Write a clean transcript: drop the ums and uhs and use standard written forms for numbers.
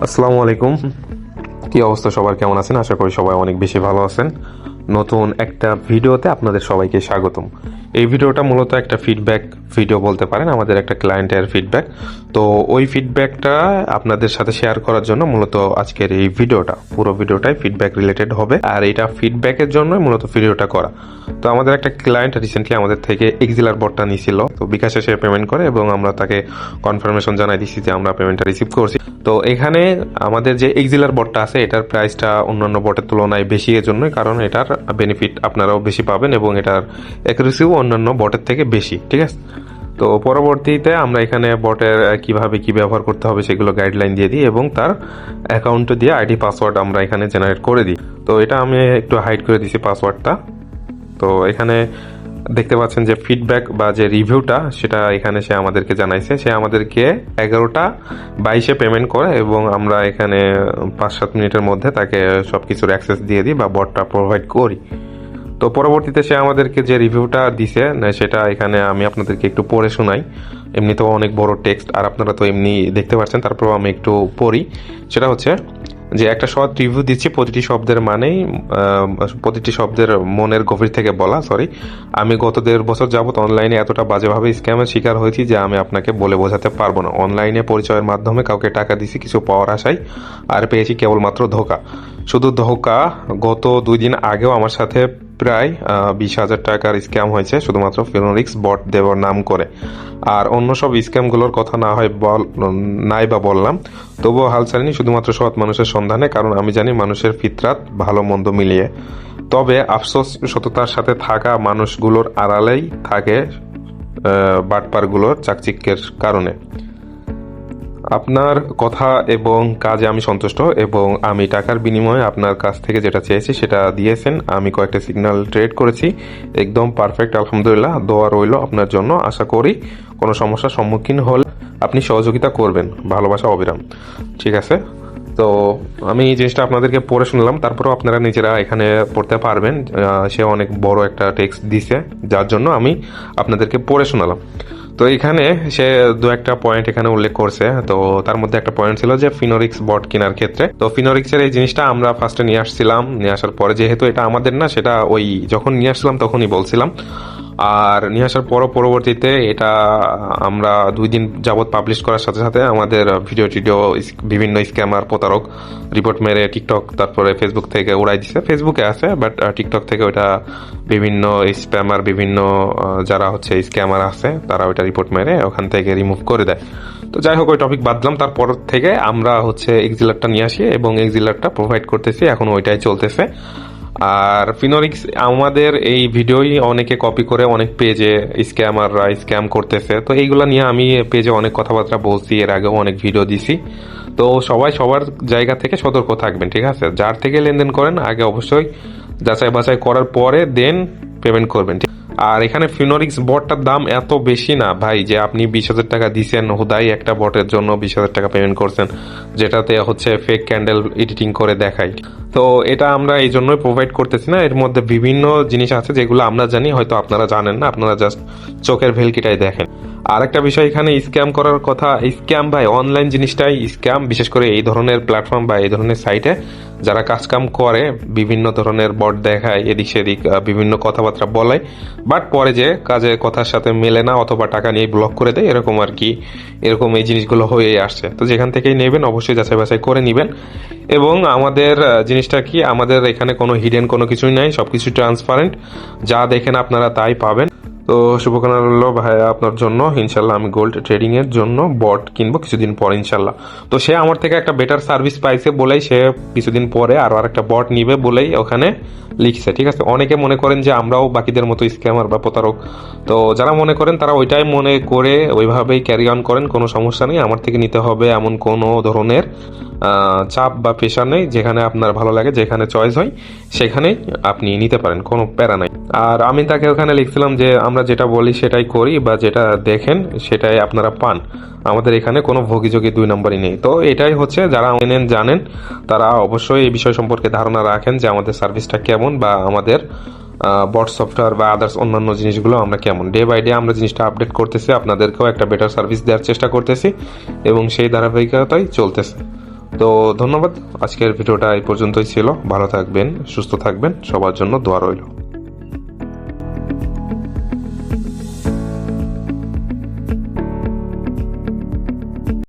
আসসালামু আলাইকুম। কি অবস্থা সবার, কেমন আছেন? আশা করি সবাই অনেক বেশি ভালো আছেন। নতুন একটা ভিডিওতে আপনাদের সবাইকে স্বাগতম। এই ভিডিওটা মূলত একটা ফিডব্যাক ভিডিও বলতে পারেন, আমাদের একটা ক্লায়েন্টের ফিডব্যাক। তো ওই ফিডব্যাকটা আপনাদের সাথে শেয়ার করার জন্য মূলত আজকের এই ভিডিওটা, পুরো ভিডিওটাই ফিডব্যাক রিলেটেড হবে, আর এটা ফিডব্যাকের জন্য মূলত ভিডিওটা করা। তো আমাদের একটা ক্লায়েন্ট রিসেন্টলি আমাদের থেকে এক্সিলার বটটা নিছিল, তো বিকাশে সে পেমেন্ট করে এবং আমরা তাকে কনফার্মেশন জানাই দিচ্ছি যে আমরা পেমেন্টটা রিসিভ করছি। তো এখানে আমাদের যে এক্সিলার বটটা আছে এটার প্রাইসটা অন্যান্য বটের তুলনায় বেশি, এর জন্য কারণ এটার বেনিফিট আপনারাও বেশি পাবেন এবং এটার অ্যাকুরেসিও অন্যান্য বটের থেকে বেশি, ঠিক আছে? তো পরবর্তীতে আমরা এখানে বটের কিভাবে কি ব্যবহার করতে হবে সেগুলো গাইডলাইন দিয়ে দিই এবং তার অ্যাকাউন্ট দিয়ে আইডি পাসওয়ার্ড আমরা এখানে জেনারেট করে দিই। তো এটা আমি একটু হাইড করে দিছি পাসওয়ার্ডটা। তো এখানে দেখতে পাচ্ছেন যে ফিডব্যাক বা যে রিভিউটা সেটা এখানে সে আমাদেরকে জানাইছে। সে আমাদেরকে 11:22 পেমেন্ট করে এবং আমরা এখানে 5-7 মিনিটের মধ্যে তাকে সব কিছুর অ্যাক্সেস দিয়ে দিই বা বটটা প্রোভাইড করি। তো পরবর্তীতে সে আমাদেরকে যে রিভিউটা দিছে সেটা এখানে আমি আপনাদেরকে একটু পড়ে শোনাই। এমনিতেও অনেক বড় টেক্সট আর আপনারা তো এমনি দেখতে পাচ্ছেন, তারপরেও আমি একটু পড়ি। সেটা হচ্ছে যে একটা শর্ট রিভিউ দিচ্ছি, প্রতিটি শব্দের মানেই প্রতিটি শব্দের মনের গভীর থেকে বলা। আমি গত 1.5 বছর যাবত অনলাইনে এতটা বাজেভাবে স্ক্যামের শিকার হয়েছি যে আমি আপনাকে বলে বোঝাতে পারবো না। অনলাইনে পরিচয়ের মাধ্যমে কাউকে টাকা দিছি কিছু পাওয়ার আশায়, আর পেয়েছি কেবলমাত্র ধোকা। শুধু ধোকা, গত 2 দিন আগেও আমার সাথে প্রায় 20,000 টাকার স্ক্যাম হয়েছে শুধুমাত্র ফিনোরিক্স বট দেওয়ার নাম করে। আর অন্য সব স্ক্যামগুলোর কথা নাই বা বললাম, তবুও হাল ছাড়িনি শুধুমাত্র সৎ মানুষের সন্ধানে, কারণ আমি জানি মানুষের ফিতরাত ভালো মন্দ মিলিয়ে। তবে আফসোস, সততার সাথে থাকা মানুষগুলোর আড়ালেই থাকে বাটপারগুলোর চাকচিক্যের কারণে। আপনার কথা এবং কাজে আমি সন্তুষ্ট এবং আমি টাকার বিনিময়ে আপনার কাছ থেকে যেটা চেয়েছি সেটা দিয়েছেন। আমি কয়েকটা সিগন্যাল ট্রেড করেছি, একদম পারফেক্ট, আলহামদুলিল্লাহ। দোয়া রইল আপনার জন্য। আশা করি কোনো সমস্যার সম্মুখীন হলে আপনি সহযোগিতা করবেন। ভালোবাসা, অবিরাম। ঠিক আছে, তো আমি এই জিনিসটা আপনাদেরকে পড়ে শুনলাম, তারপরেও আপনারা নিজেরা এখানে পড়তে পারবেন। সে অনেক বড় একটা টেক্সট দিছে, যার জন্য আমি আপনাদেরকে পড়ে শোনালাম। তো এখানে সে 2-1টা পয়েন্ট এখানে উল্লেখ করছে। তো তার মধ্যে একটা পয়েন্ট ছিল যে ফিনোরিক্স বট কেনার ক্ষেত্রে। তো ফিনোরিক্সের এই জিনিসটা আমরা ফার্স্টে নিয়ে আসছিলাম, নিয়ে আসার পরে যেহেতু এটা আমাদের না, সেটা ওই যখন নিয়ে আসছিলাম তখনই বলছিলাম। আর নিয়ে আসার পরবর্তীতে এটা আমরা 2 দিন যাবৎ পাবলিশ করার সাথে সাথে আমাদের ভিডিও বিভিন্ন স্ক্যামার প্রতারক রিপোর্ট মেরে টিকটক তারপরে ফেসবুক থেকে উড়াই দিছে। ফেসবুকে আছে, বাট টিকটক থেকে ওটা বিভিন্ন স্প্যামার, বিভিন্ন যারা হচ্ছে স্ক্যামার আছে তারা ওইটা রিপোর্ট মেরে ওখান থেকে রিমুভ করে দেয়। তো যাই হোক, ওই টপিক বাদলাম। তারপর থেকে আমরা হচ্ছে এক্সিলারটা নিয়ে আসি এবং এক্সিলারটা প্রোভাইড করতেছি, এখন ওইটাই চলতেছে। আর ফিনোরিক্স আমাদের এই ভিডিওই অনেকে কপি করে অনেক পেজে স্ক্যামাররা স্ক্যাম করতেছে। তো এইগুলা নিয়ে আমি পেজে অনেক কথাবার্তা বলছি, এর আগেও অনেক ভিডিও দিছি। তো সবাই সবার জায়গা থেকে সতর্ক থাকবেন, ঠিক আছে? যার থেকে লেনদেন করেন আগে অবশ্যই যাচাই বাছাই করার পরে দেন পেমেন্ট করবেন। আর এখানে ফিনোরিক্স বটটার দাম এত বেশি না ভাই যে আপনি 20,000 টাকা দিচ্ছেন হুদাই একটা বটের জন্য 20,000 টাকা পেমেন্ট করছেন, যেটাতে হচ্ছে ফেক ক্যান্ডেল এডিটিং করে দেখায়। তো এটা আমরা এই জন্যই প্রোভাইড করতেছি না। এর মধ্যে বিভিন্ন জিনিস আছে যেগুলো আমরা জানি, হয়তো আপনারা জানেন না, আপনারা জাস্ট চোখের ভেলকিটাই দেখেন। আর একটা বিষয় এখানে স্ক্যাম করার কথা, স্ক্যাম ভাই অনলাইন জিনিসটাই স্ক্যাম, বিশেষ করে এই ধরনের প্ল্যাটফর্ম বা এই ধরনের সাইটে যারা কাজকাম করে বিভিন্ন ধরনের বট দেখায়, এদিক সেদিক বিভিন্ন কথাবার্তা বলায়, বাট পরে যে কাজের কথার সাথে মেলে না অথবা টাকা নিয়ে ব্লক করে দেয়, এরকম আর কি। এরকম এই জিনিসগুলো হয়ে আসছে। তো যেখান থেকেই নেবেন অবশ্যই যাচাই বাছাই করে নেবেন। এবং আমাদের জিনিসটা কি, আমাদের এখানে কোনো হিডেন কোনো কিছুই নাই, সবকিছু ট্রান্সপারেন্ট, যা দেখেন আপনারা তাই পাবেন। তো শুভকামনা রইল ভাইয়া আপনার জন্য। ইনশাল্লাহ আমি গোল্ড ট্রেডিং এর জন্য বট কিনবো কিছুদিন পর ইনশাল্লাহ। তো সে আমার থেকে একটা বেটার সার্ভিস পাইছে বলেই সে কিছুদিন পরে আরো আরেকটা বট নিবে বলেই ওখানে লিখছে, ঠিক আছে? অনেকে মনে করেন যে আমরাও বাকিদের মতো স্ক্যামার বা প্রতারক। তো যারা মনে করেন তারা ওইটাই মনে করে ওইভাবেই ক্যারি অন করেন, কোনো সমস্যা নেই। আমার থেকে নিতে হবে এমন কোনো ধরনের চাপ বা প্রেশার নেই। যেখানে আপনার ভালো লাগে, যেখানে চয়েস হয় সেখানেই আপনি নিতে পারেন, কোনো প্যারা নাই। আর আমি তাকে ওখানে লিখছিলাম যে আমরা যেটা বলি সেটাই করি বা যেটা দেখেন সেটাই আপনারা পান। আমাদের এখানে কোনো ভোগীযোগী 2 নম্বরই নেই। তো এটাই হচ্ছে, যারা জানেন তারা অবশ্যই এই বিষয় সম্পর্কে ধারণা রাখেন যে আমাদের সার্ভিসটা কেমন বা আমাদের বট সফটওয়্যার বা আদার্স অন্যান্য জিনিসগুলো আমরা কেমন। ডে বাই ডে আমরা জিনিসটা আপডেট করতেছি, আপনাদেরকেও একটা বেটার সার্ভিস দেওয়ার চেষ্টা করতেছি এবং সেই ধারাবাহিকতাই চলতেছে। তো ধন্যবাদ, আজকের ভিডিওটা এই পর্যন্তই ছিল। ভালো থাকবেন, সুস্থ থাকবেন, সবার জন্য দোয়া রইল।